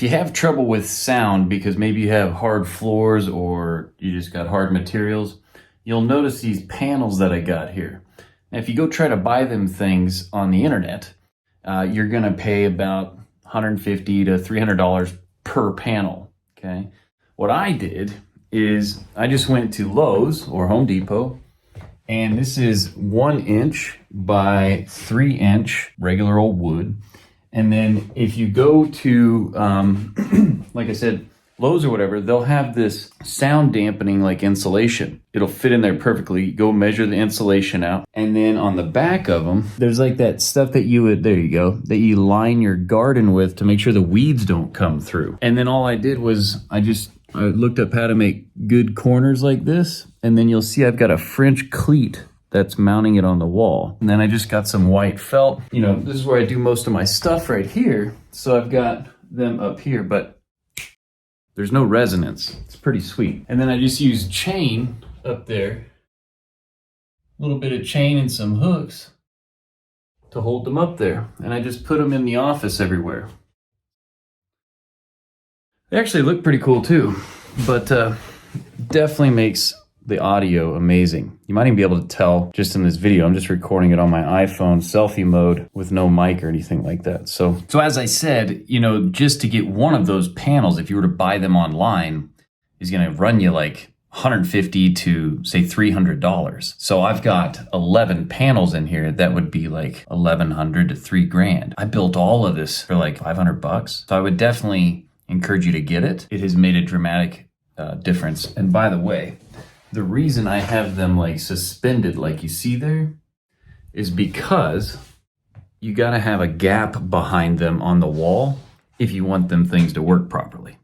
If you have trouble with sound because maybe you have hard floors or you just got hard materials, you'll notice these panels that I got here. Now, if you go try to buy them things on the internet, you're gonna pay about $150 to $300 per panel, okay? What I did is I just went to Lowe's or Home Depot, and this is 1 inch by 3 inch regular old wood. And then if you go to, like I said, Lowe's or whatever, they'll have this sound dampening like insulation. It'll fit in there perfectly. Go measure the insulation out. And then on the back of them, there's like that stuff that you would, there you go, that you line your garden with to make sure the weeds don't come through. And then all I did was I looked up how to make good corners like this. And then you'll see I've got a French cleat that's mounting it on the wall. And then I just got some white felt. You know, this is where I do most of my stuff right here. So I've got them up here, but there's no resonance. It's pretty sweet. And then I just use chain up there, a little bit of chain and some hooks to hold them up there. And I just put them in the office everywhere. They actually look pretty cool too, but definitely makes the audio amazing. You might even be able to tell just in this video, I'm just recording it on my iPhone selfie mode with no mic or anything like that. So as I said, you know, just to get one of those panels, if you were to buy them online, is gonna run you like $150 to say $300. So I've got 11 panels in here. That would be like $1,100 to $3,000. I built all of this for like $500. So I would definitely encourage you to get it. It has made a dramatic difference. And by the way, the reason I have them like suspended like you see there is because you gotta have a gap behind them on the wall if you want them things to work properly.